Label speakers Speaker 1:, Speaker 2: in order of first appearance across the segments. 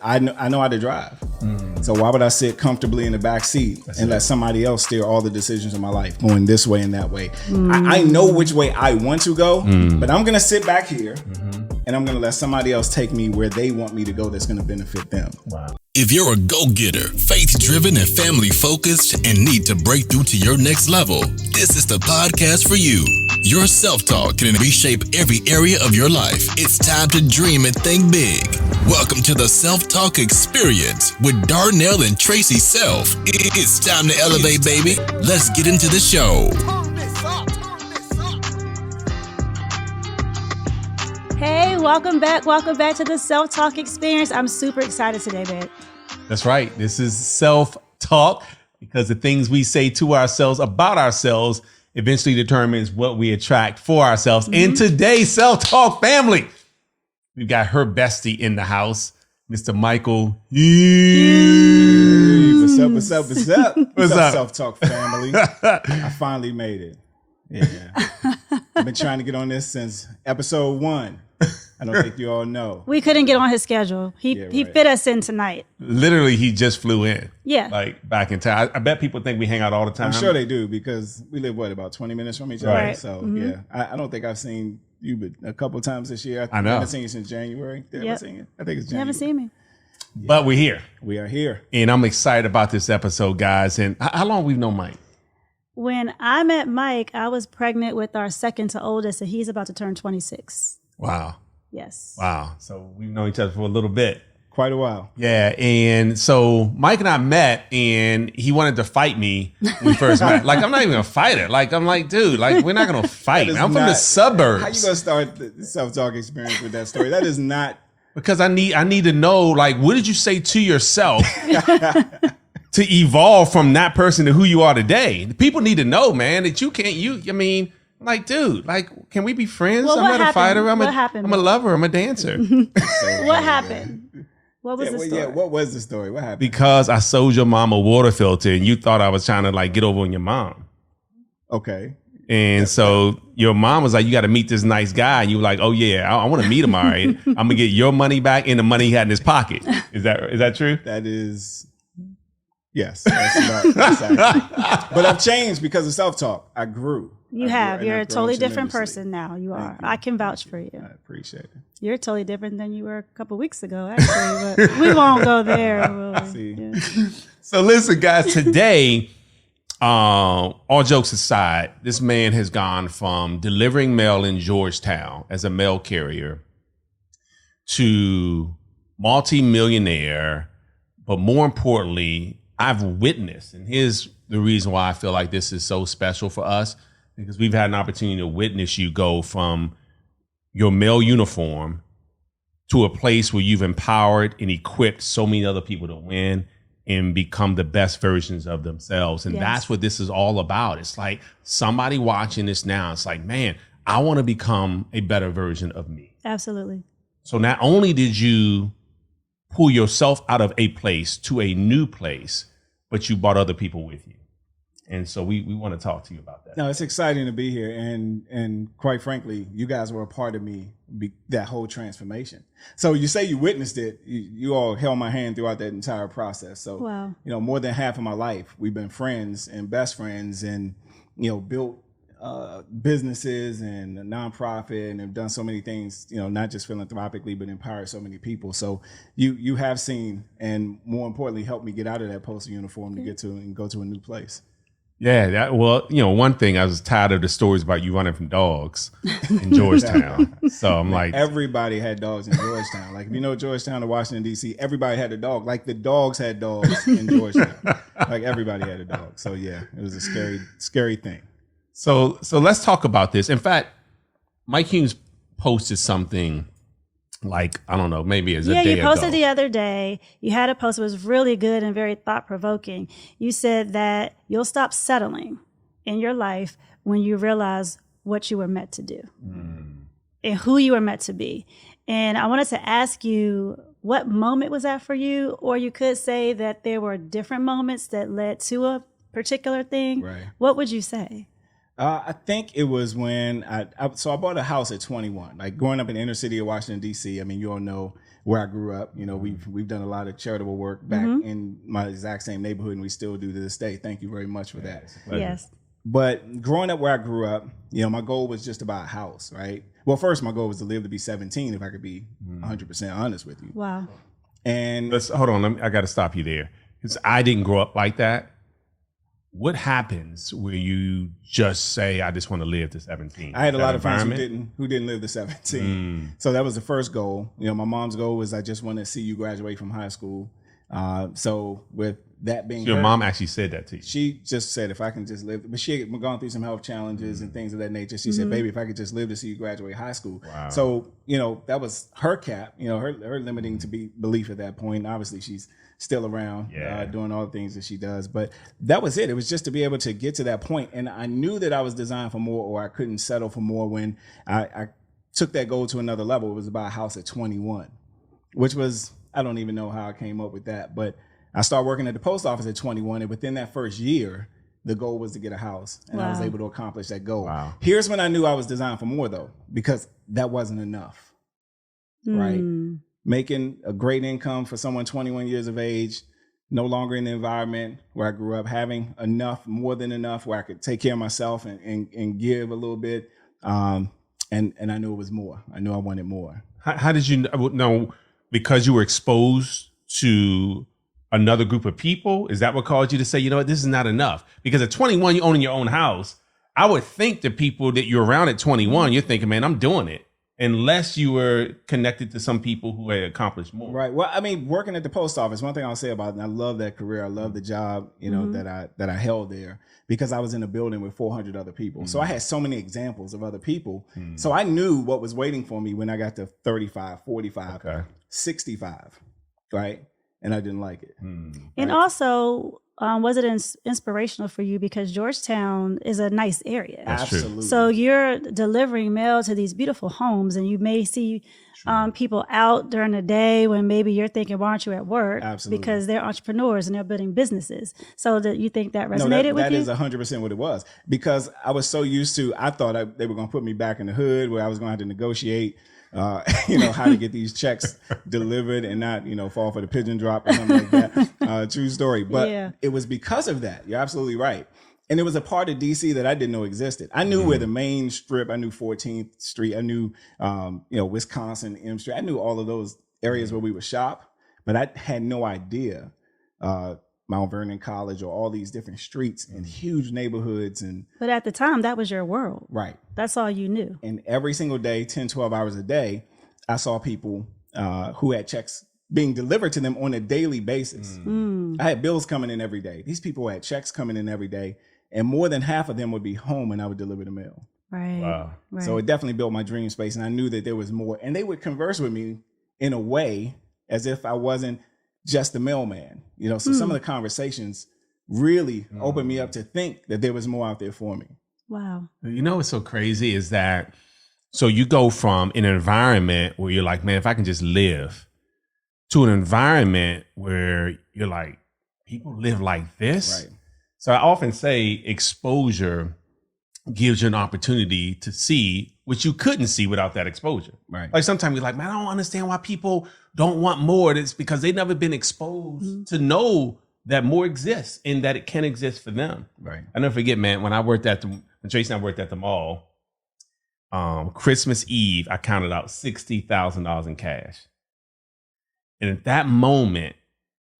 Speaker 1: I know how to drive. So why would I sit comfortably in the back seat and let somebody else steer all the decisions of my life, going this way and that way? I know which way I want to go, but I'm going to sit back here and I'm going to let somebody else take me where they want me to go that's going to benefit them.
Speaker 2: Wow.
Speaker 3: If you're a go-getter, faith-driven, and family-focused, and need to break through to your next level, this is the podcast for you. Your self-talk can reshape every area of your life. It's time to dream and think big. Welcome to the Self-Talk Experience with Darnell and Tracy Self. It's time to elevate, baby. Let's get into the show.
Speaker 4: Hey, welcome back to the Self-Talk Experience. I'm super excited today, babe.
Speaker 2: That's right. This is self-talk because the things we say to ourselves about ourselves eventually determines what we attract for ourselves. And today's self-talk family, we've got her bestie in the house, Mr. Michael.
Speaker 1: Hey, what's up? What's up, self-talk family? I finally made it. Yeah. I've been trying to get on this since episode 1. I don't think you all know.
Speaker 4: We couldn't get on his schedule. He fit us in tonight.
Speaker 2: Literally, he just flew in.
Speaker 4: Yeah.
Speaker 2: Like back in time. I bet people think we hang out all the time.
Speaker 1: I'm sure they do because we live, about 20 minutes from each other?
Speaker 2: Right.
Speaker 1: So, yeah. I don't think I've seen you but a couple times this year.
Speaker 2: I know.
Speaker 1: I haven't seen you since January. I haven't seen you. I think it's January.
Speaker 4: You haven't seen me.
Speaker 1: Yeah.
Speaker 2: But we're here.
Speaker 1: We are here.
Speaker 2: And I'm excited about this episode, guys. And how long we've known Mike?
Speaker 4: When I met Mike, I was pregnant with our second to oldest, and he's about to turn 26.
Speaker 2: Wow.
Speaker 4: Yes.
Speaker 2: Wow. So we've known each other for a little bit.
Speaker 1: Quite a while.
Speaker 2: Yeah. And so Mike and I met and he wanted to fight me when we first met. Like, I'm not even a fighter. Like, I'm like, dude, like, we're not going to fight. I'm from the suburbs.
Speaker 1: How you going to start the self-talk experience with that story? That is not.
Speaker 2: Because I need to know, like, what did you say to yourself to evolve from that person to who you are today? People need to know, man, that you can't, like, dude, like, can we be friends?
Speaker 4: Well,
Speaker 2: I'm not a fighter. I'm a lover. I'm a dancer.
Speaker 4: What happened? What was the story?
Speaker 1: What was the story? What happened?
Speaker 2: Because I sold your mom a water filter and you thought I was trying to like get over on your mom.
Speaker 1: Okay.
Speaker 2: And so your mom was like, you got to meet this nice guy. And you were like, oh yeah, I want to meet him. All right. I'm going to get your money back and the money he had in his pocket. Is that true?
Speaker 1: That is. Yes. That's exactly. But I've changed because of self-talk. I grew.
Speaker 4: You have. You're a totally different person now. You are. I can vouch for you.
Speaker 1: I appreciate it.
Speaker 4: You're totally different than you were a couple weeks ago, actually. But we won't go there.
Speaker 1: See.
Speaker 4: Yeah.
Speaker 2: So listen, guys, today, all jokes aside, this man has gone from delivering mail in Georgetown as a mail carrier to multi-millionaire, but more importantly, I've witnessed, and here's the reason why I feel like this is so special for us, because we've had an opportunity to witness you go from your mail uniform to a place where you've empowered and equipped so many other people to win and become the best versions of themselves. And that's what this is all about. It's like somebody watching this now, it's like, man, I want to become a better version of me.
Speaker 4: Absolutely.
Speaker 2: So not only did you pull yourself out of a place to a new place, but you brought other people with you. And so we want to talk to you about that.
Speaker 1: No, it's exciting to be here. And quite frankly, you guys were a part of me, that whole transformation. So you say you witnessed it. You all held my hand throughout that entire process. So,
Speaker 4: wow.
Speaker 1: More than half of my life, we've been friends and best friends and, built businesses and a nonprofit and have done so many things, not just philanthropically, but empowered so many people. So you have seen, and more importantly, helped me get out of that postal uniform to get to and go to a new place.
Speaker 2: Yeah, one thing, I was tired of the stories about you running from dogs in Georgetown. So I'm like,
Speaker 1: everybody had dogs in Georgetown. Like, if you know Georgetown or Washington, D.C., everybody had a dog. Like, the dogs had dogs in Georgetown. Like, everybody had a dog. So yeah, it was a scary, scary thing.
Speaker 2: So let's talk about this. In fact, Mike Humes posted something like, I don't know, maybe it's a day ago. Yeah,
Speaker 4: you posted the other day. You had a post that was really good and very thought-provoking. You said that you'll stop settling in your life when you realize what you were meant to do and who you were meant to be. And I wanted to ask you, what moment was that for you? Or you could say that there were different moments that led to a particular thing.
Speaker 1: Right.
Speaker 4: What would you say?
Speaker 1: I think it was when I bought a house at 21. Like, growing up in the inner city of Washington, D.C., I mean, you all know where I grew up. You know, we've done a lot of charitable work back in my exact same neighborhood, and we still do to this day. Thank you very much for that.
Speaker 4: Yes.
Speaker 1: But growing up where I grew up, you know, my goal was just to buy a house, right? Well, first my goal was to live to be 17, if I could be 100% honest with you.
Speaker 4: Wow.
Speaker 1: And
Speaker 2: Hold on, I got to stop you there, because I didn't grow up like that. What happens when you just say, I just want to live to 17?
Speaker 1: I had a lot of friends who didn't live to 17. So that was the first goal. You know, my mom's goal was, I just want to see you graduate from high school. So with that being
Speaker 2: your mom actually said that to you?
Speaker 1: She just said, if I can just live, but she had gone through some health challenges and things of that nature. She said, baby, if I could just live to see you graduate high school. Wow. So, you know, that was her cap, you know, her limiting belief at that point. Obviously she's still around, doing all the things that she does. But that was it. It was just to be able to get to that point. And I knew that I was designed for more, or I couldn't settle for more, when I took that goal to another level. It was to buy a house at 21, which was, I don't even know how I came up with that. But I started working at the post office at 21. And within that first year, the goal was to get a house. And I was able to accomplish that goal. Wow. Here's when I knew I was designed for more, though, because that wasn't enough, right? Making a great income for someone 21 years of age, no longer in the environment where I grew up, having enough, more than enough, where I could take care of myself and give a little bit. And I knew it was more. I knew I wanted more.
Speaker 2: How did you know? Because you were exposed to another group of people? Is that what caused you to say, you know what, this is not enough? Because at 21, you owning your own house. I would think the people that you're around at 21, you're thinking, man, I'm doing it. Unless you were connected to some people who had accomplished more.
Speaker 1: Right. Well, I mean, working at the post office, one thing I'll say about it, and I love that career. I love the job, you know, that I held there, because I was in a building with 400 other people. So I had so many examples of other people. So I knew what was waiting for me when I got to 35, 45, 65, right? And I didn't like it.
Speaker 4: And also, was it inspirational for you, because Georgetown is a nice area?
Speaker 1: Absolutely.
Speaker 4: So you're delivering mail to these beautiful homes, and you may see people out during the day when maybe you're thinking, why aren't you at work?
Speaker 1: Absolutely.
Speaker 4: Because they're entrepreneurs and they're building businesses. So that you think that resonated with you?
Speaker 1: That is 100% what it was, because I was so used to, I thought they were going to put me back in the hood where I was going to have to negotiate you know, how to get these checks delivered and not, you know, fall for the pigeon drop or something like that. True story. But it was because of that. You're absolutely right. And it was a part of DC that I didn't know existed. I knew where the main strip, I knew 14th Street, I knew, you know, Wisconsin, M Street. I knew all of those areas where we would shop, but I had no idea Mount Vernon College or all these different streets and huge neighborhoods. But
Speaker 4: at the time, that was your world.
Speaker 1: Right.
Speaker 4: That's all you knew.
Speaker 1: And every single day, 10, 12 hours a day, I saw people who had checks being delivered to them on a daily basis. I had bills coming in every day. These people had checks coming in every day, and more than half of them would be home and I would deliver the mail.
Speaker 4: Right.
Speaker 2: Wow.
Speaker 4: Right.
Speaker 1: So it definitely built my dream space, and I knew that there was more. And they would converse with me in a way as if I wasn't just the mailman, you know. So some of the conversations really opened me up to think that there was more out there for me.
Speaker 4: Wow.
Speaker 2: You know what's so crazy is that, so you go from an environment where you're like, man, if I can just live, to an environment where you're like, people live like this. Right. So I often say exposure gives you an opportunity to see what you couldn't see without that exposure.
Speaker 1: Right.
Speaker 2: Like sometimes you're like, man, I don't understand why people don't want more. It's because they've never been exposed to know that more exists and that it can exist for them.
Speaker 1: Right.
Speaker 2: I never forget, man, when Tracy and I worked at the mall, Christmas Eve, I counted out $60,000 in cash. And at that moment,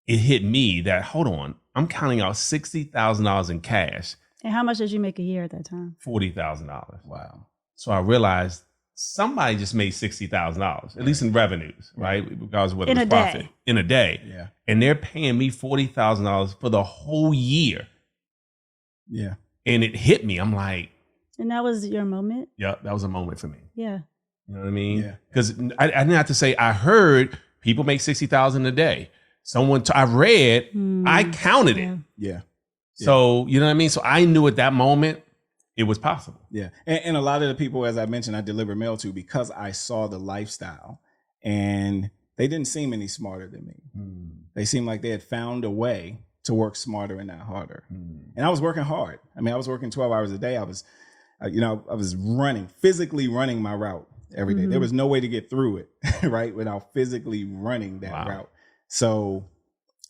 Speaker 2: it hit me that, hold on, I'm counting out $60,000 in cash.
Speaker 4: And how much did you make a year at that time?
Speaker 2: $40,000.
Speaker 1: Wow.
Speaker 2: So I realized somebody just made $60,000, at least in revenues, right? Regardless of what it was profit. In a day.
Speaker 1: Yeah.
Speaker 2: And they're paying me $40,000 for the whole year.
Speaker 1: Yeah.
Speaker 2: And it hit me. I'm like.
Speaker 4: And that was your moment?
Speaker 2: Yeah, that was a moment for me.
Speaker 4: Yeah.
Speaker 2: You know what I mean?
Speaker 1: Yeah.
Speaker 2: Because I didn't have to say, I heard people make $60,000 a day. I read, I counted it.
Speaker 1: Yeah.
Speaker 2: So, you know what I mean? So I knew at that moment it was possible.
Speaker 1: Yeah. And a lot of the people, as I mentioned, I deliver mail to, because I saw the lifestyle, and they didn't seem any smarter than me. They seemed like they had found a way to work smarter and not harder. And I was working hard. I mean, I was working 12 hours a day. I was, I was physically running my route every day. There was no way to get through it, right, without physically running that route. So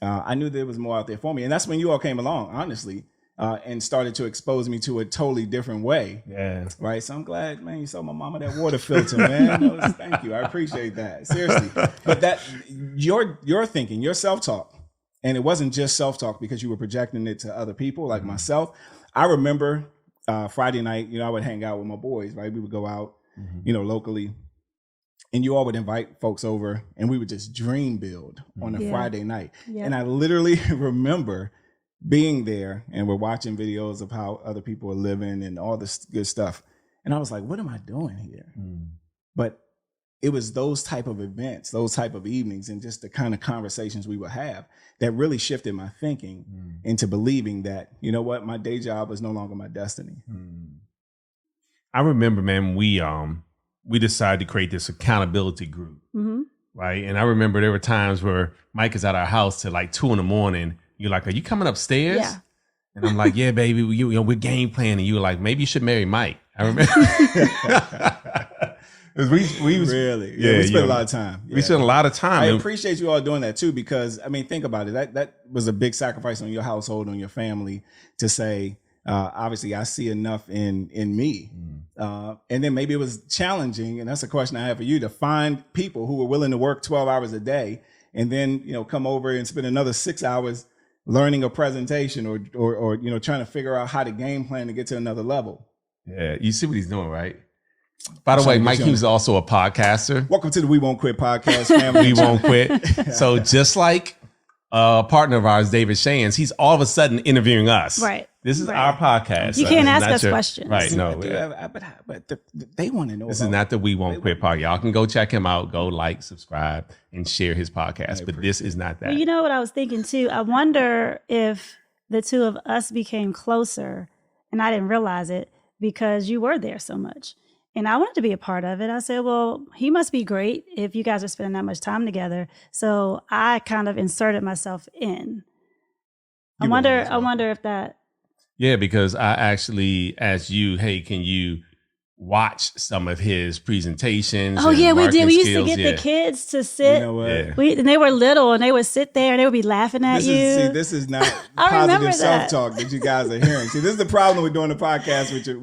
Speaker 1: I knew there was more out there for me. And that's when you all came along, honestly, and started to expose me to a totally different way.
Speaker 2: Yeah.
Speaker 1: Right. So I'm glad, man, you sold my mama that water filter, man. Thank you. I appreciate that. Seriously. But that your thinking, your self-talk, and it wasn't just self-talk because you were projecting it to other people like myself. I remember Friday night, I would hang out with my boys, right? We would go out, locally, and you all would invite folks over and we would just dream build on a Friday night. Yeah. And I literally remember being there and we're watching videos of how other people are living and all this good stuff. And I was like, what am I doing here? But it was those type of events, those type of evenings, and just the kind of conversations we would have that really shifted my thinking into believing that, you know what, my day job was no longer my destiny.
Speaker 2: I remember, man, we decided to create this accountability group, right? And I remember there were times where Mike is at our house till like 2 a.m. You're like, are you coming upstairs? Yeah. And I'm like, yeah, baby, we're game planning. You were like, maybe you should marry Mike. I remember. we
Speaker 1: really, we spent a lot of time.
Speaker 2: We spent a lot of time.
Speaker 1: I appreciate you all doing that too, because I mean, think about it. That was a big sacrifice on your household, on your family, to say, obviously, I see enough in me. And then maybe it was challenging, and that's a question I have for you, to find people who were willing to work 12 hours a day, and then come over and spend another 6 hours learning a presentation or trying to figure out how to game plan to get to another level. Yeah,
Speaker 2: you see what he's doing, right? By the way, Mike Hughes is also a podcaster.
Speaker 1: Welcome to the We Won't Quit podcast, family.
Speaker 2: We Won't Quit. So just like a partner of ours, David Shands, he's all of a sudden interviewing us.
Speaker 4: Right.
Speaker 2: This is our podcast.
Speaker 4: You can't ask us questions.
Speaker 2: Right. No.
Speaker 1: But they want to know.
Speaker 2: This is not the We Won't Quit podcast. Y'all can go check him out. Go like, subscribe, and share his podcast. But this is not that.
Speaker 4: Well, you know what I was thinking too? I wonder if the two of us became closer, and I didn't realize it because you were there so much. And I wanted to be a part of it. I said, well, he must be great if you guys are spending that much time together. So I kind of inserted myself in. I wonder if that.
Speaker 2: Yeah, because I actually asked you, hey, can you watch some of his presentations?
Speaker 4: Oh, yeah, we did. We used to get the kids to sit. You know what? And they were little and they would sit there and they would be laughing at you.
Speaker 1: This is not positive self-talk that you guys are hearing. See, this is the problem with doing a podcast with your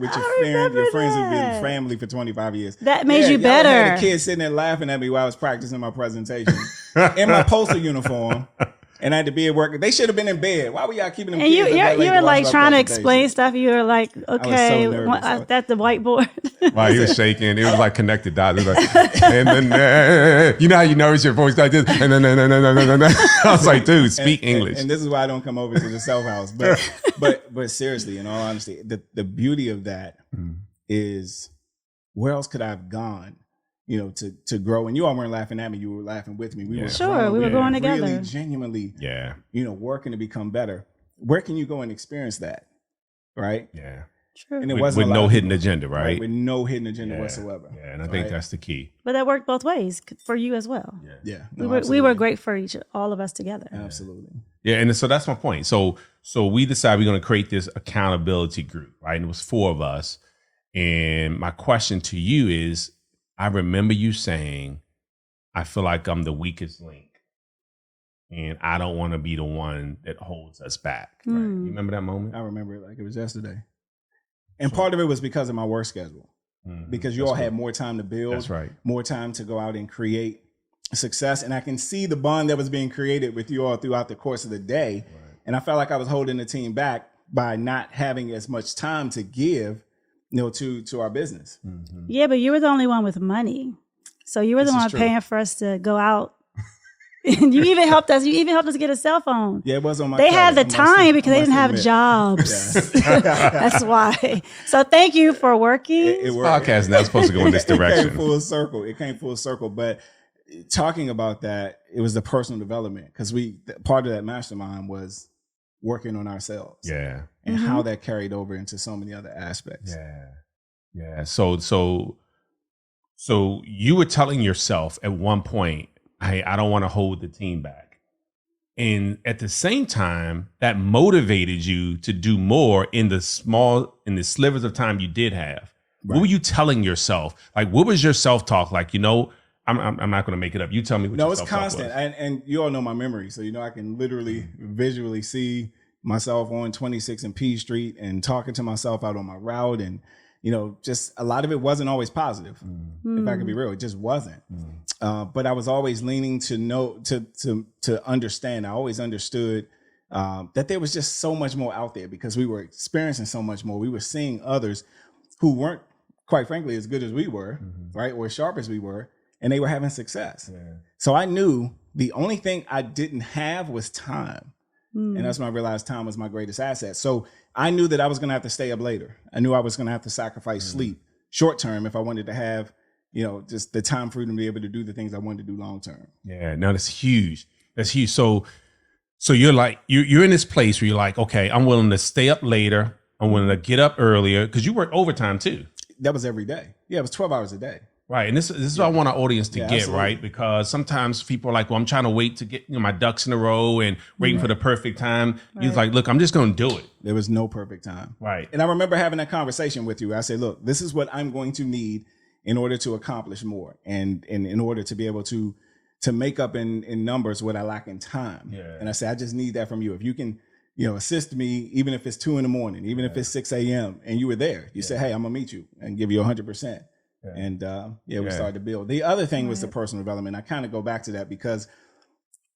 Speaker 1: friends who've been family for 25 years.
Speaker 4: That made you better.
Speaker 1: I had a kid sitting there laughing at me while I was practicing my presentation in my postal uniform. And I had to be at work. They should have been in bed. Why were y'all keeping them? And
Speaker 4: you were like trying to explain stuff. You were like, okay, that's the whiteboard.
Speaker 2: Wow, he was shaking. It was like connected dots. It was like, and then you know how you notice your voice like this, and then I was like, dude, speak English.
Speaker 1: And this is why I don't come over to the Self House. But seriously, in all honesty, the beauty of that is, where else could I have gone? To grow. And you all weren't laughing at me. You were laughing with me. We were
Speaker 4: growing together.
Speaker 1: Really genuinely, working to become better. Where can you go and experience that? Right?
Speaker 2: Yeah.
Speaker 4: True.
Speaker 1: And it
Speaker 2: with no hidden agenda, right?
Speaker 1: With no hidden agenda whatsoever.
Speaker 2: Yeah, and I think that's the key.
Speaker 4: But that worked both ways for you as well.
Speaker 1: Yeah.
Speaker 4: We were great for all of us together.
Speaker 1: Absolutely.
Speaker 2: Yeah, and so that's my point. So we decided we're going to create this accountability group, right? And it was 4 of us. And my question to you is, I remember you saying, I feel like I'm the weakest link and I don't want to be the one that holds us back. Right? You remember that moment?
Speaker 1: I remember it like it was yesterday. And part of it was because of my work schedule, because you all had more time to build,
Speaker 2: that's right,
Speaker 1: more time to go out and create success. And I can see the bond that was being created with you all throughout the course of the day. Right. And I felt like I was holding the team back by not having as much time to give to our business.
Speaker 4: Yeah, but you were the only one with money. So you were the one paying for us to go out. And you even helped us. You even helped us get a cell phone.
Speaker 1: Yeah, it was on my
Speaker 4: They had the time because they didn't have jobs. That's why. So thank you for working.
Speaker 2: This podcast now supposed to go in this direction.
Speaker 1: It came full circle. But talking about that, it was the personal development, because part of that mastermind was working on ourselves.
Speaker 2: Yeah.
Speaker 1: And how that carried over into so many other aspects.
Speaker 2: Yeah. Yeah. So you were telling yourself at one point, hey, I don't want to hold the team back. And at the same time, that motivated you to do more in the slivers of time you did have. What were you telling yourself? Like, what was your self-talk like? You know, I'm not going to make it up. You tell me what your self-talk
Speaker 1: constant. And you all know my memory. So, you know, I can literally visually see myself on 26 and P Street and talking to myself out on my route. And, you know, just a lot of it wasn't always positive. If I can be real, it just wasn't. But I was always leaning to understand. I always understood that there was just so much more out there because we were experiencing so much more. We were seeing others who weren't, quite frankly, as good as we were, right? Or as sharp as we were, and they were having success. Yeah. So I knew the only thing I didn't have was time. And that's when I realized time was my greatest asset. So I knew that I was going to have to stay up later. I knew I was going to have to sacrifice sleep short term if I wanted to have, you know, just the time freedom to be able to do the things I wanted to do long term.
Speaker 2: Yeah, no, that's huge. That's huge. So you're like, you're in this place where you're like, okay, I'm willing to stay up later. I'm willing to get up earlier because you work overtime too.
Speaker 1: That was every day. Yeah, it was 12 hours a day.
Speaker 2: Right. And this is what I want our audience to get,
Speaker 1: absolutely.
Speaker 2: right? Because sometimes people are like, well, I'm trying to wait to get my ducks in a row and waiting for the perfect time. He's like, look, I'm just going to do it.
Speaker 1: There was no perfect time.
Speaker 2: Right.
Speaker 1: And I remember having that conversation with you. I said, look, this is what I'm going to need in order to accomplish more and in order to be able to make up in numbers what I lack in time. Yeah. And I said, I just need that from you. If you can, you know, assist me, even if it's 2 a.m, even if it's 6 a.m. and you were there, you say, hey, I'm gonna meet you and give you 100%. Yeah. And we started to build. The other thing was the personal development. I kind of go back to that because,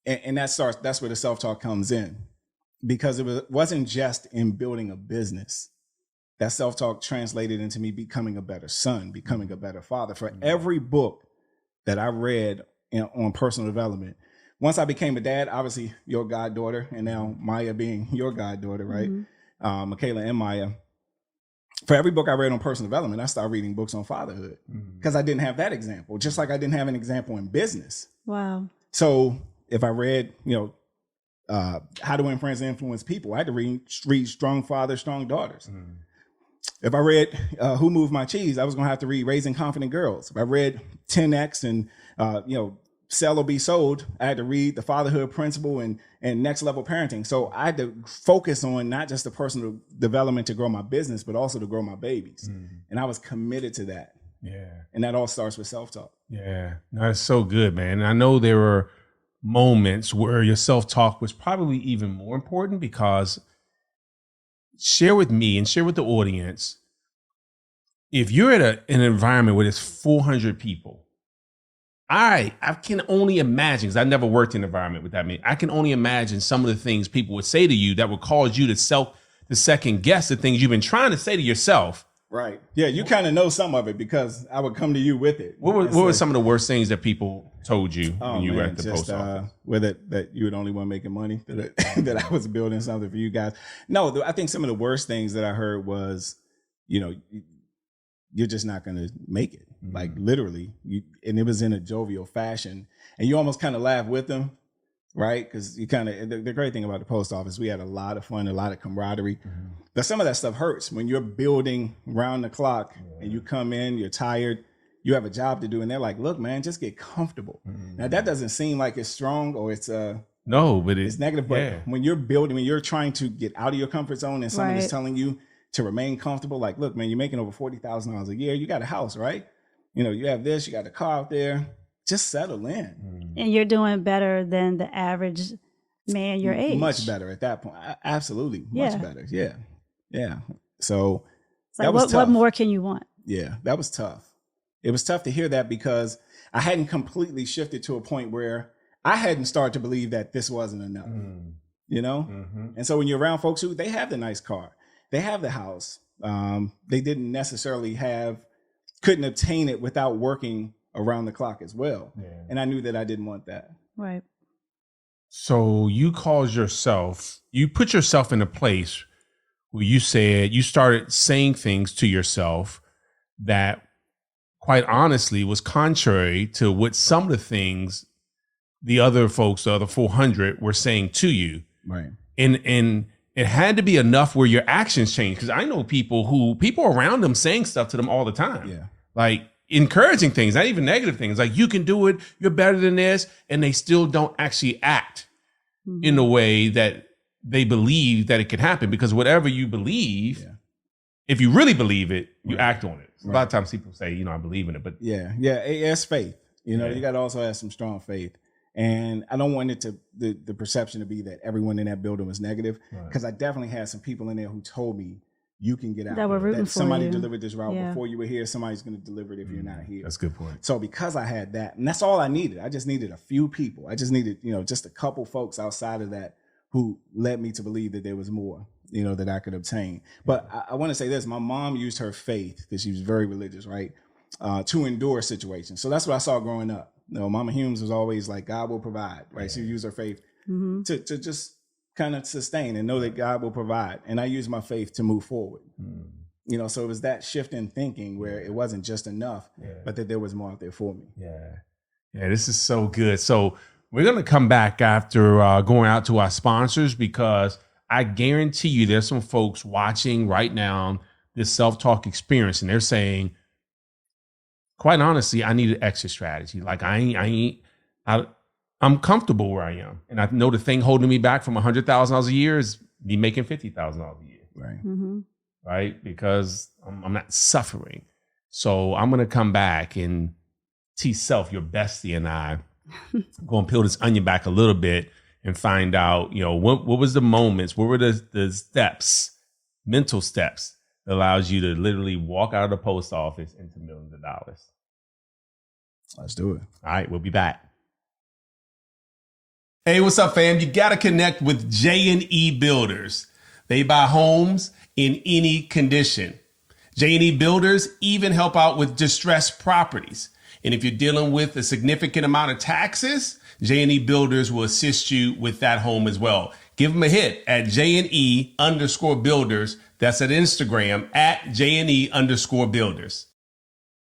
Speaker 1: and that's where the self-talk comes in, because it wasn't just in building a business. That self-talk translated into me becoming a better son, becoming a better father. For every book that I read on personal development, once I became a dad, obviously your goddaughter, and now Maya being your goddaughter, right? Michaela and Maya. For every book I read on personal development, I started reading books on fatherhood because I didn't have that example, just like I didn't have an example in business. Wow. So if I read, you know, How to Win Friends and Influence People, I had to read Strong Fathers, Strong Daughters. If I read Who Moved My Cheese, I was going to have to read Raising Confident Girls. If I read 10X and, you know, Sell or Be Sold, I had to read The Fatherhood Principle and Next Level Parenting. So I had to focus on not just the personal development to grow my business, but also to grow my babies. And I was committed to that. Yeah. And that all starts with self-talk.
Speaker 2: Yeah. No, that's so good, man. And I know there were moments where your self-talk was probably even more important, because share with me and share with the audience, if you're at an environment where there's 400 people, I can only imagine, because I never worked in an environment with that many. I can only imagine some of the things people would say to you that would cause you to second guess the things you've been trying to say to yourself.
Speaker 1: Right. Yeah, you kind of know some of it because I would come to you with it.
Speaker 2: What were some of the worst things that people told you when you were at the post office?
Speaker 1: That you were the only one making money, that I was building something for you guys. No, I think some of the worst things that I heard was, you know, you're just not going to make it. Like literally, and it was in a jovial fashion, and you almost kind of laugh with them, right? Because you kind of, the great thing about the post office, we had a lot of fun, a lot of camaraderie, but some of that stuff hurts when you're building round the clock and you come in, you're tired, you have a job to do, and they're like, look, man, just get comfortable. Now that doesn't seem like it's strong or it's
Speaker 2: no, but
Speaker 1: it's negative, but when you're building, when you're trying to get out of your comfort zone and someone is telling you to remain comfortable, like, look, man, you're making over $40,000 a year, you got a house, right? You know, you have this, you got a car out there, just settle in.
Speaker 4: And you're doing better than the average man your age.
Speaker 1: Much better at that point. Absolutely. Much better. Yeah. Yeah. So
Speaker 4: it's like, what more can you want?
Speaker 1: Yeah, that was tough. It was tough to hear that because I hadn't completely shifted to a point where I hadn't started to believe that this wasn't enough, you know? And so when you're around folks who, they have the nice car, they have the house, they didn't necessarily couldn't obtain it without working around the clock as well. Yeah. And I knew that I didn't want that.
Speaker 4: Right.
Speaker 2: So you put yourself in a place where you started saying things to yourself that quite honestly was contrary to what some of the things the other folks, the other 400 were saying to you.
Speaker 1: Right.
Speaker 2: And it had to be enough where your actions changed. Because I know people around them saying stuff to them all the time. Yeah. Like encouraging things, not even negative things. Like, you can do it, you're better than this. And they still don't actually act in a way that they believe that it could happen. Because whatever you believe if you really believe it, you act on it. A lot of times people say, I believe in it, but
Speaker 1: it's faith. You got to also have some strong faith. And I don't want it to the perception to be that everyone in that building was negative, because I definitely had some people in there who told me you can get out.
Speaker 4: That were rooting for
Speaker 1: somebody
Speaker 4: you.
Speaker 1: delivered this route before you were here. Somebody's going to deliver it if you're not here.
Speaker 2: That's a good point.
Speaker 1: So because I had that, and that's all I needed. I just needed a few people. I just needed, just a couple folks outside of that who led me to believe that there was more, that I could obtain. But I want to say this: my mom used her faith, because she was very religious, right, to endure situations. So that's what I saw growing up. Mama Humes was always like, God will provide, right? She used her faith to just kind of sustain and know that God will provide. And I used my faith to move forward. So it was that shift in thinking where it wasn't just enough, but that there was more out there for me.
Speaker 2: Yeah, this is so good. So we're going to come back after going out to our sponsors, because I guarantee you there's some folks watching right now this self-talk experience, and they're saying, quite honestly, I need an exit strategy. Like I'm comfortable where I am. And I know the thing holding me back from $100,000 a year is me making $50,000 a year.
Speaker 1: Right.
Speaker 2: Right. Because I'm not suffering. So I'm going to come back, and T-Self, your bestie, and I going to peel this onion back a little bit and find out, what was the moments, what were the steps, mental steps, allows you to literally walk out of the post office into millions of dollars.
Speaker 1: Let's do it.
Speaker 2: All right, we'll be back. Hey, what's up, fam? You got to connect with J&E Builders. They buy homes in any condition. J&E Builders even help out with distressed properties. And if you're dealing with a significant amount of taxes, J&E Builders will assist you with that home as well. Give them a hit at J&E_builders. That's at Instagram at J&E_builders.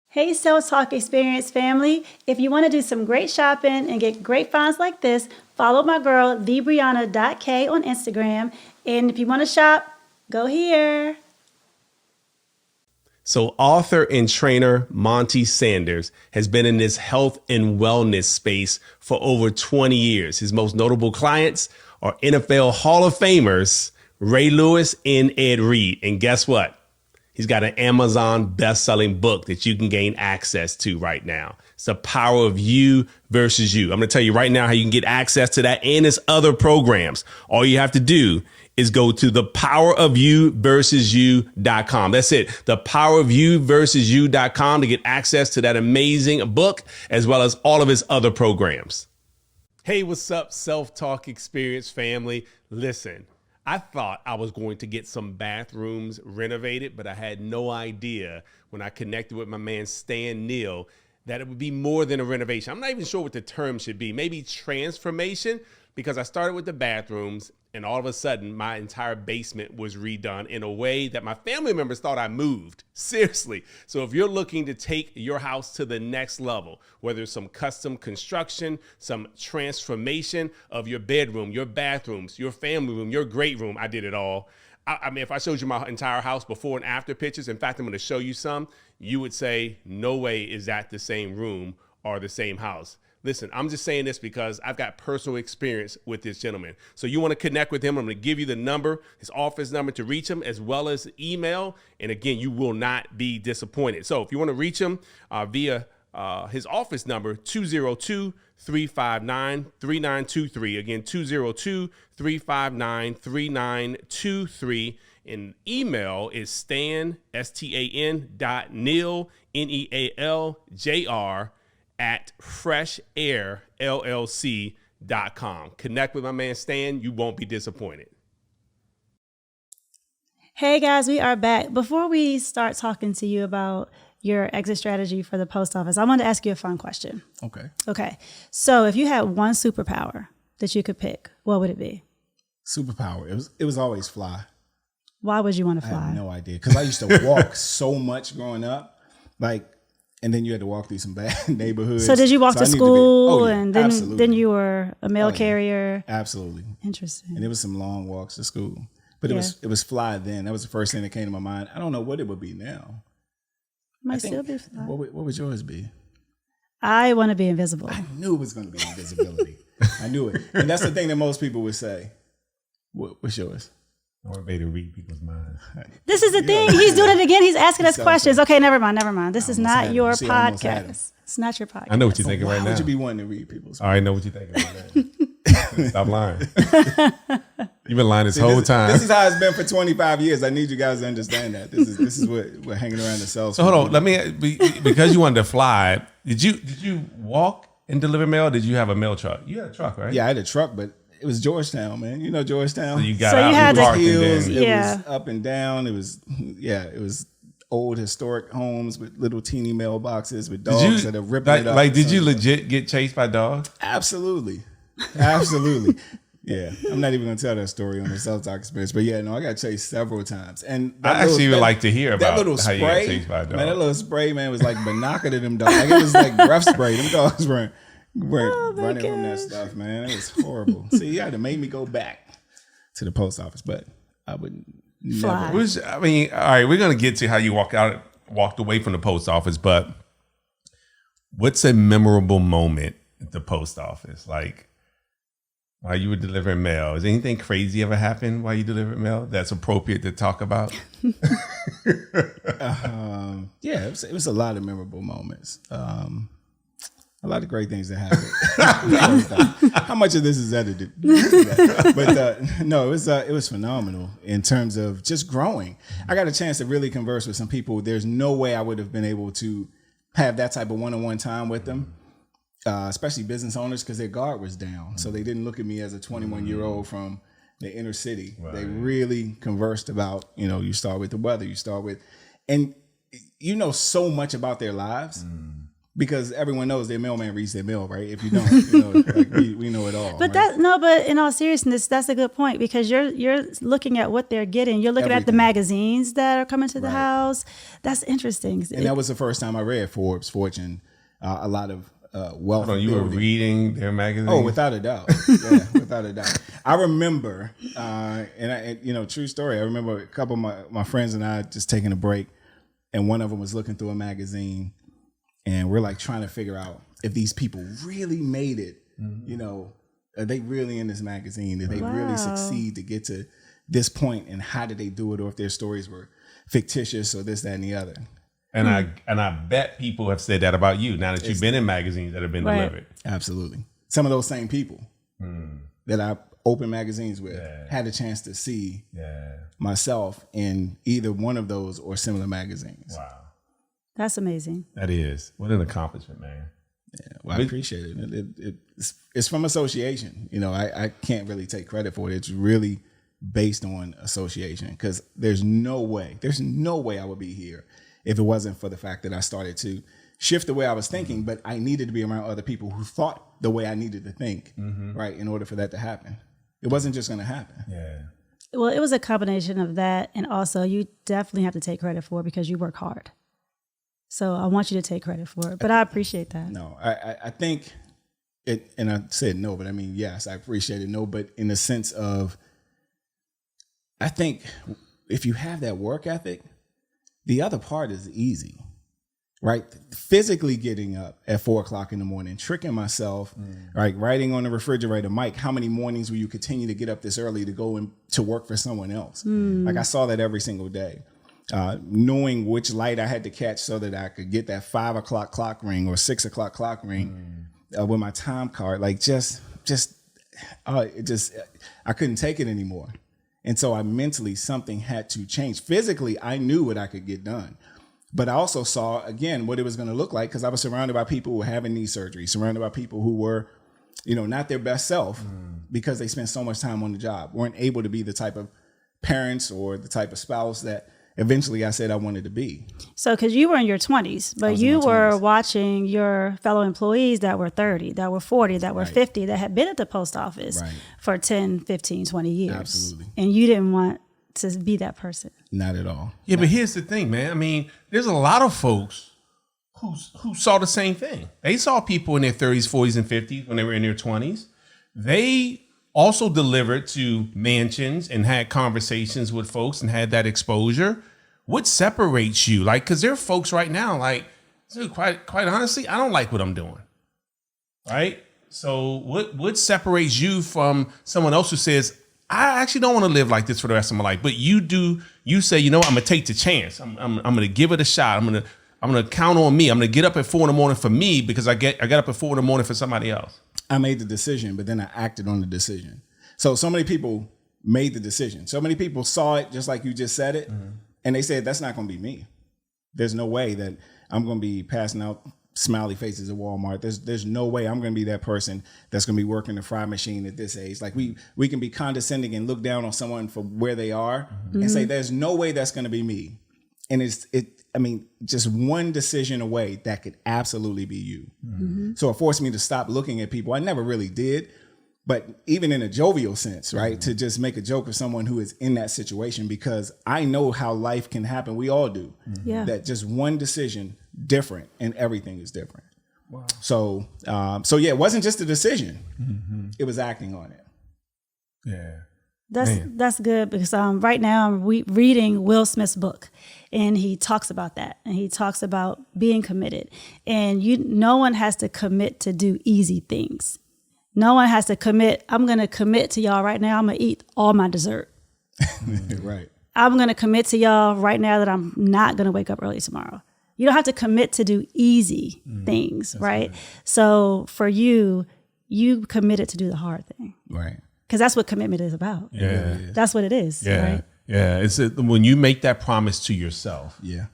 Speaker 4: Hey, Self-Talk Experience family. If you want to do some great shopping and get great finds like this, follow my girl, thebrianna.k on Instagram. And if you want to shop, go here.
Speaker 2: So author and trainer Monte Sanders has been in this health and wellness space for over 20 years. His most notable clients are NFL Hall of Famers Ray Lewis and Ed Reed. And guess what? He's got an Amazon best-selling book that you can gain access to right now. It's The Power of You versus You. I'm going to tell you right now how you can get access to that and his other programs. All you have to do is go to thepowerofyouversusyou.com. That's it. Thepowerofyouversusyou.com to get access to that amazing book, as well as all of his other programs. Hey, what's up, Self-Talk Experience family? Listen, I thought I was going to get some bathrooms renovated, but I had no idea when I connected with my man, Stan Neal, that it would be more than a renovation. I'm not even sure what the term should be. Maybe transformation, because I started with the bathrooms and all of a sudden my entire basement was redone in a way that my family members thought I moved. Seriously. So if you're looking to take your house to the next level, whether it's some custom construction, some transformation of your bedroom, your bathrooms, your family room, your great room, I did it all. I mean, if I showed you my entire house before and after pictures, in fact, I'm going to show you some, you would say, no way is that the same room or the same house. Listen, I'm just saying this because I've got personal experience with this gentleman. So you want to connect with him, I'm going to give you the number, his office number to reach him, as well as email. And again, you will not be disappointed. So if you want to reach him via his office number, 202-359-3923. Again, 202-359-3923. And email is Stan, Stan.Neal, Nealjr, at freshairllc.com. Connect with my man Stan. You won't be disappointed.
Speaker 4: Hey guys, we are back. Before we start talking to you about your exit strategy for the post office, I want to ask you a fun question. Okay. So if you had one superpower that you could pick, what would it be?
Speaker 1: Superpower. It was always fly.
Speaker 4: Why would you want to fly?
Speaker 1: I have no idea. Because I used to walk so much growing up. And then you had to walk through some bad neighborhoods.
Speaker 4: So did you walk to school and then
Speaker 1: absolutely.
Speaker 4: Then you were a mail carrier?
Speaker 1: Absolutely.
Speaker 4: Interesting.
Speaker 1: And it was some long walks to school. But it was fly then. That was the first thing that came to my mind. I don't know what it would be now.
Speaker 4: Might still be fly.
Speaker 1: What would yours be?
Speaker 4: I want to be invisible.
Speaker 1: I knew it was going to be invisibility. I knew it. And that's the thing that most people would say. What's yours?
Speaker 2: I want to read people's minds.
Speaker 4: This is the thing. He's doing it again. He's asking us questions. Okay, never mind. This is not your podcast. It's not your podcast.
Speaker 2: I know what you're thinking right now.
Speaker 1: Would you be wanting to read people's minds?
Speaker 2: I already know what you're thinking right now. Stop lying. You've been lying this whole time.
Speaker 1: This is how it's been for 25 years. I need you guys to understand that. This is what we're hanging around the cells.
Speaker 2: So hold on. Because you wanted to fly, did you walk and deliver mail? Or did you have a mail truck? You had a truck, right?
Speaker 1: Yeah, I had a truck, but it was Georgetown, man. You know Georgetown.
Speaker 2: So you got out, you parked,
Speaker 1: hills.
Speaker 2: and
Speaker 1: It was up and down. It was old historic homes with little teeny mailboxes with dogs that are ripping it up.
Speaker 2: Like, did you legit get chased by dogs?
Speaker 1: Absolutely. Yeah, I'm not even gonna tell that story on the Selftalk experience, but yeah, no, I got chased several times, and
Speaker 2: I actually would like to hear about
Speaker 1: that little
Speaker 2: how
Speaker 1: spray.
Speaker 2: You got chased by a dog.
Speaker 1: Man, that little spray, man, was like Banaka to them dogs. Like it was like breath spray. Them dogs weren't running from that stuff, man. It was horrible. See, you had to make me go back to the post office, but I would never.
Speaker 2: All right, we're gonna get to how you walked away from the post office, but what's a memorable moment at the post office, like? While you were delivering mail, has anything crazy ever happened while you delivered mail that's appropriate to talk about?
Speaker 1: Yeah, it was a lot of memorable moments. A lot of great things that happened. How much of this is edited? But no, it was phenomenal in terms of just growing. I got a chance to really converse with some people. There's no way I would have been able to have that type of one-on-one time with them. Especially business owners, because their guard was down. So they didn't look at me as a 21-year-old from the inner city. Right. They really conversed about, you start with the weather, and you know so much about their lives because everyone knows their mailman reads their mail, right? If you don't, like we know it all.
Speaker 4: But
Speaker 1: right?
Speaker 4: But in all seriousness, that's a good point because you're looking at what they're getting. You're looking at the magazines that are coming to the house. That's interesting.
Speaker 1: And that was the first time I read Forbes, Fortune, a lot of wealth.
Speaker 2: You were reading their magazine?
Speaker 1: Oh, without a doubt. Yeah, without a doubt. I remember, true story. I remember a couple of my friends and I just taking a break, and one of them was looking through a magazine, and we're like trying to figure out if these people really made it. Are they really in this magazine? Did they really succeed to get to this point, and how did they do it, or if their stories were fictitious or this, that, and the other?
Speaker 2: And I bet people have said that about you now that you've been in magazines that have been delivered.
Speaker 1: Absolutely. Some of those same people that I opened magazines with had a chance to see myself in either one of those or similar magazines.
Speaker 2: Wow.
Speaker 4: That's amazing.
Speaker 2: That is. What an accomplishment, man.
Speaker 1: Yeah, well, I appreciate it. It's from association. I can't really take credit for it. It's really based on association because there's no way I would be here if it wasn't for the fact that I started to shift the way I was thinking, but I needed to be around other people who thought the way I needed to think, right, in order for that to happen. It wasn't just going to happen.
Speaker 2: Yeah.
Speaker 4: Well, it was a combination of that, and also you definitely have to take credit for it because you work hard. So I want you to take credit for it, but I appreciate that.
Speaker 1: No, I think it, and I said no, but I mean, yes, I appreciate it. No, but in the sense of, I think if you have that work ethic, the other part is easy, right? Physically getting up at 4:00 in the morning, tricking myself, right? Writing on the refrigerator, Mike, how many mornings will you continue to get up this early to go to work for someone else? Like I saw that every single day. Knowing which light I had to catch so that I could get that 5 o'clock clock ring or 6 o'clock clock ring with my time card, like I couldn't take it anymore. And so something had to change. Physically, I knew what I could get done. But I also saw, again, what it was going to look like because I was surrounded by people who were having knee surgery, surrounded by people who were, not their best self because they spent so much time on the job, weren't able to be the type of parents or the type of spouse that eventually I said I wanted to be. So,
Speaker 4: because you were in your 20s, but you were watching your fellow employees that were 30, that were 40, that were 50, that had been at the post office for 10, 15, 20 years.
Speaker 1: Absolutely.
Speaker 4: And you didn't want to be that person.
Speaker 1: Not at all.
Speaker 2: Yeah, but here's the thing, man. I mean, there's a lot of folks who saw the same thing. They saw people in their 30s, 40s, and 50s when they were in their 20s. They also delivered to mansions and had conversations with folks and had that exposure. What separates you? Like, because there are folks right now, like, dude, quite honestly, I don't like what I'm doing. Right? So what separates you from someone else who says, I actually don't want to live like this for the rest of my life. But you do. You say, you know what? I'm gonna take the chance. I'm gonna give it a shot. I'm gonna count on me. I'm gonna get up at 4 a.m. for me because I got up at 4 a.m. for somebody else.
Speaker 1: I made the decision, but then I acted on the decision. So many people made the decision. So many people saw it just like you just said it, and they said, that's not going to be me. There's no way that I'm going to be passing out smiley faces at Walmart. There's no way I'm going to be that person that's going to be working the fry machine at this age. Like we can be condescending and look down on someone for where they are and say, there's no way that's going to be me. And just one decision away, that could absolutely be you. So it forced me to stop looking at people. I never really did, but even in a jovial sense, right? To just make a joke of someone who is in that situation, because I know how life can happen. We all do.
Speaker 4: Yeah.
Speaker 1: That just one decision, different, and everything is different. Wow. So it wasn't just a decision. It was acting on it.
Speaker 2: Yeah.
Speaker 4: That's good, because right now I'm reading Will Smith's book, and he talks about that, and he talks about being committed. And no one has to commit to do easy things. No one has to commit. I'm going to commit to y'all right now. I'm going to eat all my dessert.
Speaker 1: Right.
Speaker 4: I'm going to commit to y'all right now that I'm not going to wake up early tomorrow. You don't have to commit to do easy things, right? Good. So for you committed to do the hard thing.
Speaker 1: Right.
Speaker 4: Because that's what commitment is about.
Speaker 2: Yeah.
Speaker 4: That's what it is.
Speaker 2: Yeah.
Speaker 4: Right?
Speaker 2: Yeah. It's when you make that promise to yourself.
Speaker 1: Yeah.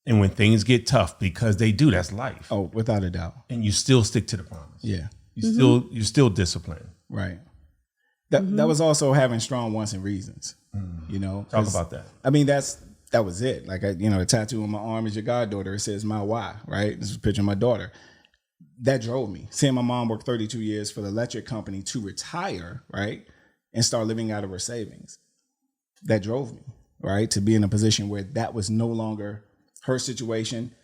Speaker 2: And when things get tough, because they do, that's life.
Speaker 1: Oh, without a doubt.
Speaker 2: And you still stick to the promise.
Speaker 1: Yeah.
Speaker 2: You're still disciplined.
Speaker 1: Right. That was also having strong wants and reasons. You know.
Speaker 2: Talk about that.
Speaker 1: I mean, that was it. Like, the tattoo on my arm is your goddaughter. It says my why, right? This is a picture of my daughter. That drove me. Seeing my mom work 32 years for the electric company to retire, right? And start living out of her savings. That drove me, right? To be in a position where that was no longer her situation.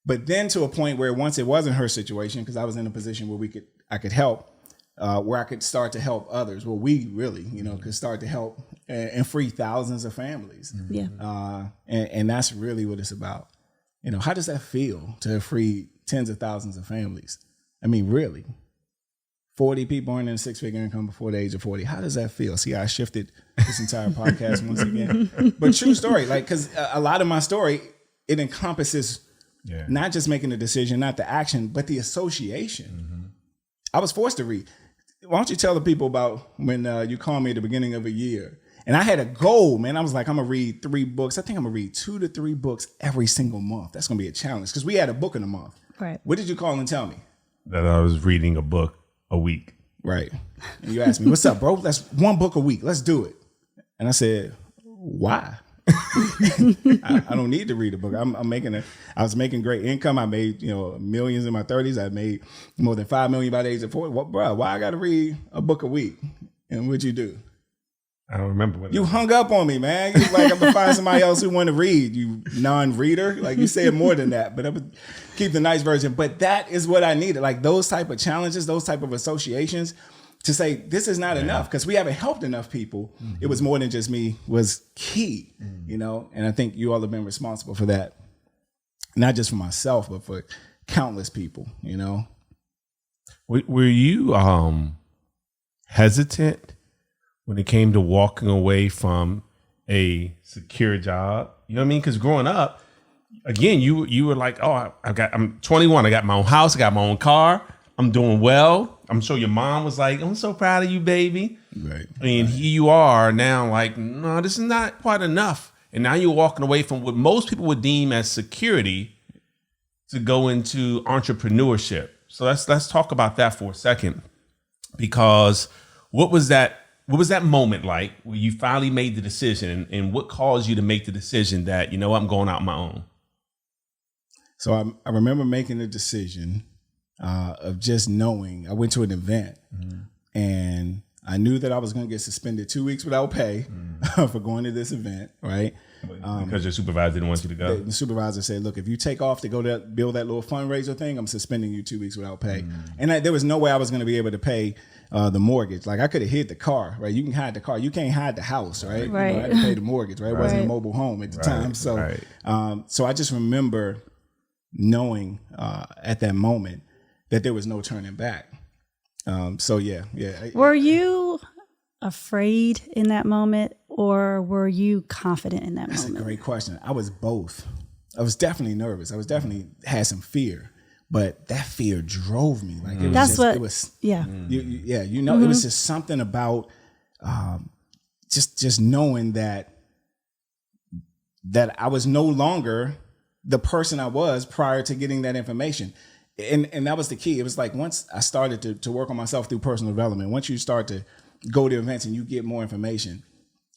Speaker 1: But then to a point where once it wasn't her situation, because I was in a position where I could help, where I could start to help others. Well, we really, could start to help and free thousands of families.
Speaker 4: Yeah.
Speaker 1: And that's really what it's about. How does that feel to have freed tens of thousands of families? I mean, really, 40 people earning a six-figure income before the age of 40. How does that feel? See, I shifted this entire podcast once again. But true story, because a lot of my story, it encompasses not just making the decision, not the action, but the association. I was forced to read. Why don't you tell the people about when you called me at the beginning of a year? And I had a goal, man. I was like, I'm going to read 3 books. I think I'm going to read 2 to 3 books every single month. That's going to be a challenge, because we had a book in a month.
Speaker 4: Right.
Speaker 1: What did you call and tell me?
Speaker 2: That I was reading a book a week.
Speaker 1: Right. And you asked me, what's up, bro? That's 1 book a week. Let's do it. And I said, why? I don't need to read a book. I was making great income. I made, millions in my 30s. I made more than 5 million by the age of 40. Well, bro, why I got to read a book a week? And what'd you do?
Speaker 2: I don't remember what
Speaker 1: you hung up on me, man. You like, I'm gonna find somebody else who want to read. You non-reader, like you said more than that, but I would keep the nice version. But that is what I needed, like those type of challenges, those type of associations, to say this is not enough, because we haven't helped enough people. It was more than just me, was key, And I think you all have been responsible for that, not just for myself, but for countless people.
Speaker 2: Were you hesitant when it came to walking away from a secure job? You know what I mean? Because growing up, again, you were like, oh, I'm 21. I got my own house. I got my own car. I'm doing well. I'm sure your mom was like, I'm so proud of you, baby.
Speaker 1: Right.
Speaker 2: And here you are now like, no, this is not quite enough. And now you're walking away from what most people would deem as security to go into entrepreneurship. So let's talk about that for a second, because what was that moment like where you finally made the decision, and what caused you to make the decision that, I'm going out on my own?
Speaker 1: So I remember making the decision of just knowing. I went to an event and I knew that I was going to get suspended 2 weeks without pay for going to this event, right?
Speaker 2: Because your supervisor didn't want you to go?
Speaker 1: The supervisor said, look, if you take off to go to build that little fundraiser thing, I'm suspending you 2 weeks without pay. And there was no way I was going to be able to pay the mortgage. Like, I could have hid the car, right? You can hide the car. You can't hide the house, right?
Speaker 4: Right.
Speaker 1: I had to pay the mortgage, right? It wasn't a mobile home at the time. So, so I just remember knowing at that moment that there was no turning back. So yeah.
Speaker 4: Were you afraid in that moment, or were you confident in that
Speaker 1: That's
Speaker 4: moment?
Speaker 1: a great question. I was both. I was definitely nervous. I was definitely had some fear, but that fear drove me. Like it was
Speaker 4: That's
Speaker 1: just,
Speaker 4: what.
Speaker 1: it was,
Speaker 4: Yeah.
Speaker 1: it was just something about just knowing that I was no longer the person I was prior to getting that information. And that was the key. It was like once I started to work on myself through personal development, once you start to go to events and you get more information,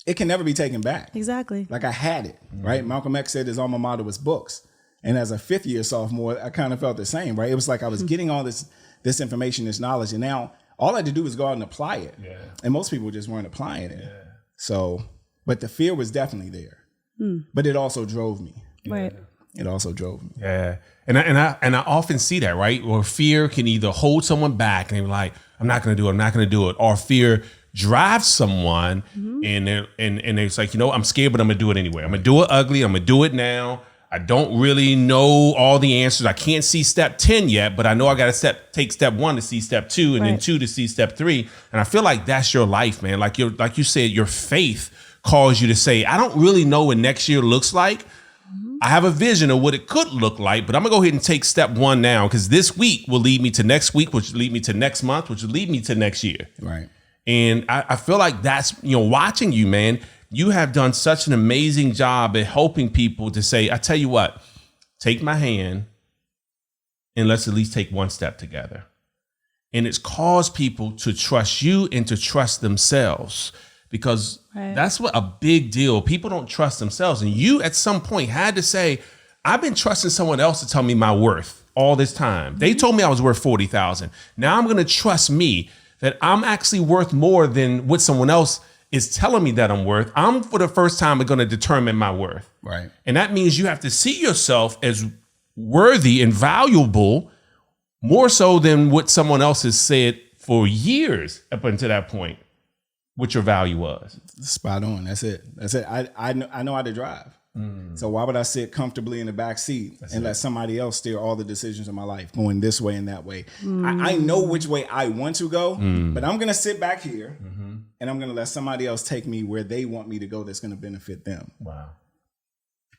Speaker 1: it can never be taken back.
Speaker 4: Exactly.
Speaker 1: Like I had it, right? Malcolm X said his alma mater was books. And as a fifth year sophomore, I kind of felt the same, right? It was like I was getting all this information, this knowledge, and now all I had to do was go out and apply it. Yeah. And most people just weren't applying it. Yeah. So, but the fear was definitely there. But it also drove me.
Speaker 4: Right.
Speaker 1: It also drove me.
Speaker 2: Yeah. And I often see that, right? Or fear can either hold someone back and they're like, I'm not going to do it. I'm not going to do it. Or fear drives someone and it's like, I'm scared, but I'm going to do it anyway. I'm going to do it ugly. I'm going to do it now. I don't really know all the answers. I can't see step 10 yet, but I know I got to take step 1 to see step 2 and then 2 to see step 3. And I feel like that's your life, man. Like you said, your faith calls you to say, I don't really know what next year looks like. I have a vision of what it could look like, but I'm gonna go ahead and take step 1 now, because this week will lead me to next week, which will lead me to next month, which will lead me to next year.
Speaker 1: Right.
Speaker 2: And I feel like that's, watching you, man, you have done such an amazing job at helping people to say, I tell you what, take my hand and let's at least take one step together. And it's caused people to trust you and to trust themselves. Because that's what a big deal. People don't trust themselves. And you at some point had to say, I've been trusting someone else to tell me my worth all this time. They told me I was worth 40,000. Now I'm going to trust me that I'm actually worth more than what someone else is telling me that I'm worth. I'm for the first time going to determine my worth. Right. And that means you have to see yourself as worthy and valuable more so than what someone else has said for years up until that point. What your value was.
Speaker 1: Spot on. That's it. I know how to drive. So why would I sit comfortably in the back seat let somebody else steer all the decisions of my life, going this way and that way? I know which way I want to go, but I'm going to sit back here and I'm going to let somebody else take me where they want me to go that's going to benefit them. Wow.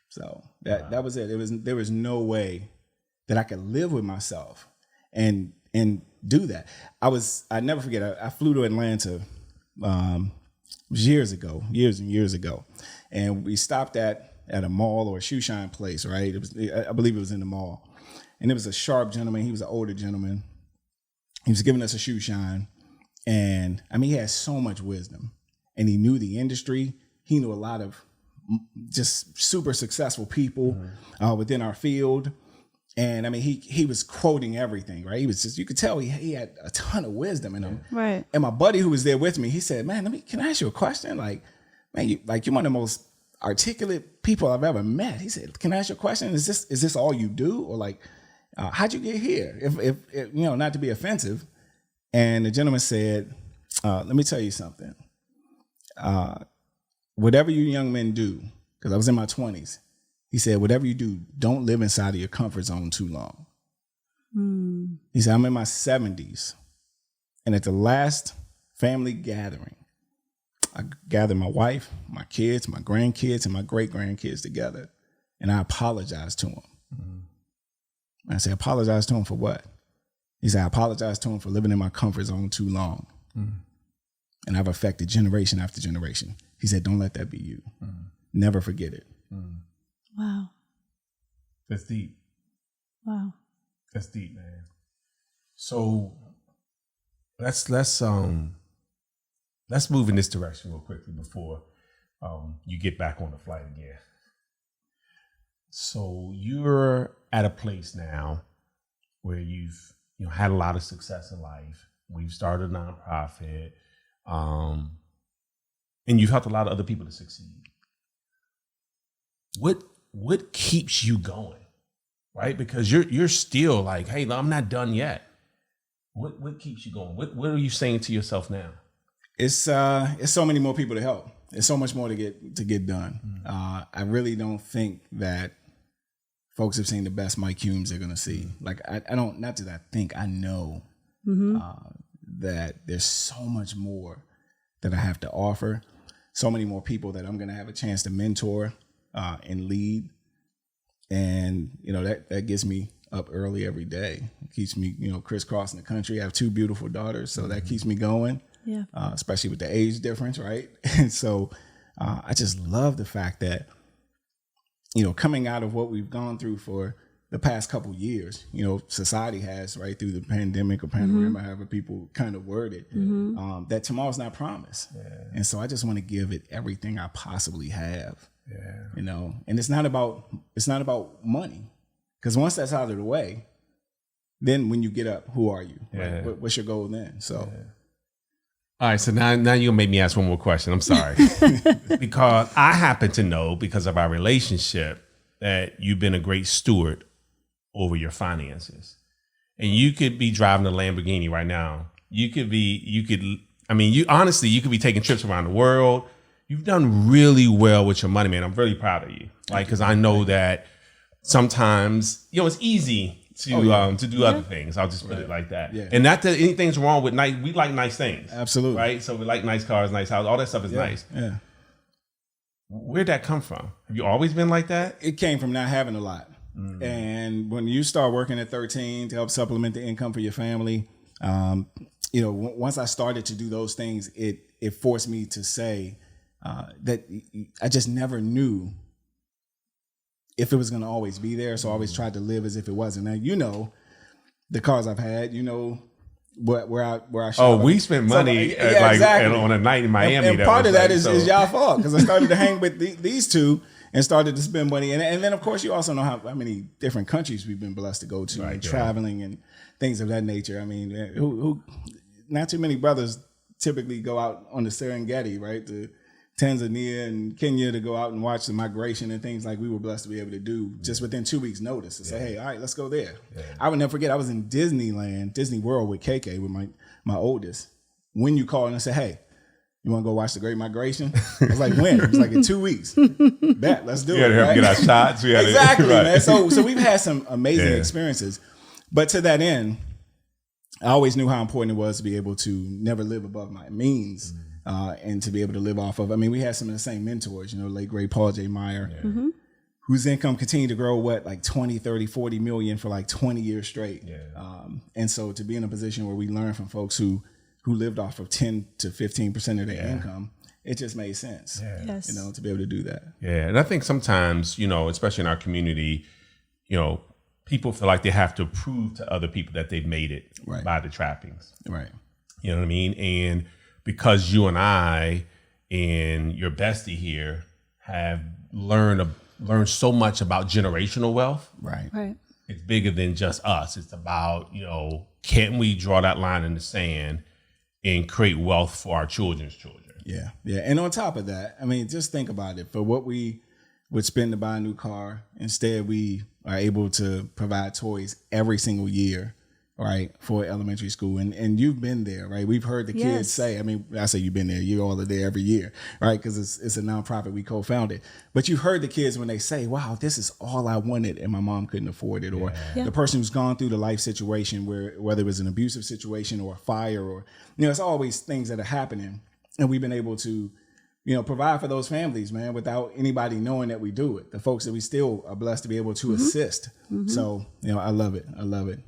Speaker 1: So that was it. There was no way that I could live with myself and do that. I never forget. I flew to Atlanta years and years ago, and we stopped at a mall or a shoe shine place, right? I believe it was in the mall, and it was a sharp gentleman. He was an older gentleman. He was giving us a shoe shine, and I mean, he had so much wisdom, and he knew the industry. He knew a lot of just super successful people within our field. And I mean, he was quoting everything, right? He was just, you could tell he had a ton of wisdom in him. Right. And my buddy who was there with me, he said, man, can I ask you a question? Like, man, you're one of the most articulate people I've ever met. He said, can I ask you a question? Is this all you do? Or like, how'd you get here? If not to be offensive. And the gentleman said, let me tell you something. Whatever you young men do, because I was in my 20s, he said, whatever you do, don't live inside of your comfort zone too long. He said, I'm in my 70s. And at the last family gathering, I gathered my wife, my kids, my grandkids, and my great-grandkids together. And I apologized to him. I said, apologize to him for what? He said, I apologize to him for living in my comfort zone too long. And I've affected generation after generation. He said, don't let that be you. Never forget it.
Speaker 4: Wow.
Speaker 2: That's deep.
Speaker 4: Wow.
Speaker 2: That's deep, man. So let's move in this direction real quickly before you get back on the flight again. So you're at a place now where you've had a lot of success in life. We've started a nonprofit, and you've helped a lot of other people to succeed. What keeps you going, right? Because you're still like, hey, I'm not done yet. What keeps you going? What are you saying to yourself now?
Speaker 1: It's so many more people to help. There's so much more to get done. I really don't think that folks have seen the best Mike Humes they're gonna see. Like I don't, not that I think, I know that there's so much more that I have to offer, so many more people that I'm going to have a chance to mentor and lead. And, that gets me up early every day. It keeps me, crisscrossing the country. I have 2 beautiful daughters, so that keeps me going, especially with the age difference, right? And so I just love the fact that, coming out of what we've gone through for the past couple years, society has, right, through the pandemic or panorama, however people kind of word it, that tomorrow's not promised. Yeah. And so I just want to give it everything I possibly have. Yeah. And it's not about money, because once that's out of the way, then when you get up, who are you?
Speaker 2: Yeah.
Speaker 1: Right? What's your goal then? So.
Speaker 2: Yeah. All right, so now you're gonna make me ask one more question. I'm sorry. Because I happen to know, because of our relationship, that you've been a great steward over your finances. And you could be driving a Lamborghini right now. You could be taking trips around the world. You've done really well with your money, man. I'm really proud of you. Like, because I know that sometimes, it's easy to do other things. I'll just put it like that. Yeah. And not that anything's wrong with nice. We like nice things.
Speaker 1: Absolutely.
Speaker 2: Right? So we like nice cars, nice houses. All that stuff is nice.
Speaker 1: Yeah.
Speaker 2: Where'd that come from? Have you always been like that?
Speaker 1: It came from not having a lot. And when you start working at 13 to help supplement the income for your family, once I started to do those things, it forced me to say that I just never knew if it was going to always be there. So I always tried to live as if it wasn't. Now, the cars I've had, where I shop.
Speaker 2: Oh, we spent money exactly. On a night in Miami.
Speaker 1: And part of that is y'all fault, because I started to hang with these two and started to spend money. And then, of course, you also know how many different countries we've been blessed to go to, and traveling and things of that nature. I mean, who not too many brothers typically go out on the Serengeti, right? To Tanzania and Kenya to go out and watch the migration and things like we were blessed to be able to do just within 2 weeks' notice to say, hey, all right, let's go there. Yeah. I would never forget, I was in Disney World with KK, with my oldest, when you called and said, hey, you want to go watch the Great Migration? I was like, when? It was like in 2 weeks. Bet, let's do it.
Speaker 2: We had to help get our shots.
Speaker 1: Exactly, man. So we've had some amazing experiences. But to that end, I always knew how important it was to be able to never live above my means. And to be able to live off of. I mean, we had some of the same mentors, late great Paul J. Meyer, whose income continued to grow, like 20, 30, 40 million for like 20 years straight. Yeah. And so to be in a position where we learn from folks who lived off of 10 to 15% of their income, it just made sense, to be able to do that.
Speaker 2: Yeah. And I think sometimes, especially in our community, people feel like they have to prove to other people that they've made it by the trappings.
Speaker 1: Right.
Speaker 2: You know what I mean? And because you and I and your bestie here have learned so much about generational wealth.
Speaker 1: Right.
Speaker 2: It's bigger than just us. It's about, can we draw that line in the sand and create wealth for our children's children?
Speaker 1: Yeah. Yeah. And on top of that, I mean, just think about it. For what we would spend to buy a new car, instead we are able to provide toys every single year. Right, for elementary school. And you've been there, right? We've heard the kids say, I say you've been there, you all are there every year, right? Because it's a nonprofit we co-founded. But you've heard the kids when they say, wow, this is all I wanted and my mom couldn't afford it. Or the person who's gone through the life situation whether it was an abusive situation or a fire or, it's always things that are happening. And we've been able to, provide for those families, man, without anybody knowing that we do it. The folks that we still are blessed to be able to assist. So, I love it. I love it.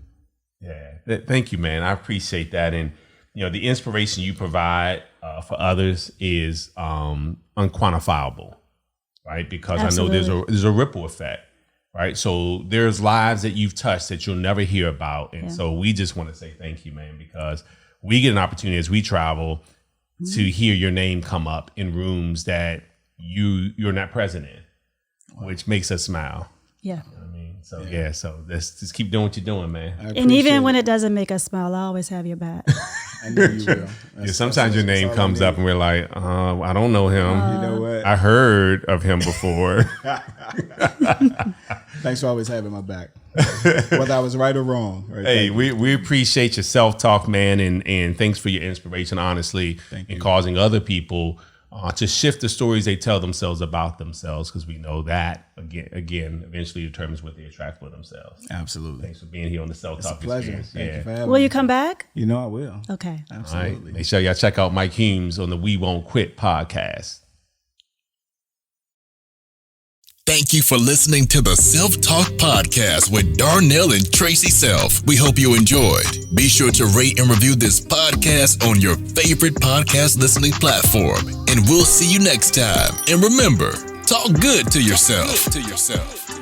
Speaker 2: Yeah. Thank you, man. I appreciate that. And, the inspiration you provide for others is unquantifiable, right? Because Absolutely. I know there's a ripple effect, right? So there's lives that you've touched that you'll never hear about. And so we just want to say thank you, man, because we get an opportunity as we travel to hear your name come up in rooms that you're not present in, which makes us smile.
Speaker 4: Yeah.
Speaker 2: So so let's just keep doing what you're doing, man.
Speaker 4: And even when it doesn't make us smile, I always have your back.
Speaker 1: I know you will.
Speaker 2: Sometimes your name comes up and we're like, I don't know him.
Speaker 1: You know what?
Speaker 2: I heard of him before.
Speaker 1: Thanks for always having my back, whether I was right or wrong. Right?
Speaker 2: Hey, we appreciate your self-talk, man, and thanks for your inspiration, honestly, and causing other people to shift the stories they tell themselves about themselves, because we know that again eventually determines what they attract for themselves.
Speaker 1: Absolutely.
Speaker 2: Thanks for being here on the Self Talk
Speaker 1: Pleasure.
Speaker 2: Experience.
Speaker 1: Thank you for having
Speaker 4: Will
Speaker 1: me.
Speaker 4: you come back?
Speaker 1: You know I will.
Speaker 4: Okay.
Speaker 1: Absolutely.
Speaker 2: All right. Make sure y'all check out Mike Humes on the We Won't Quit podcast.
Speaker 3: Thank you for listening to the Self-Talk Podcast with Darnell and Tracy Self. We hope you enjoyed. Be sure to rate and review this podcast on your favorite podcast listening platform. And we'll see you next time. And remember, talk good to yourself.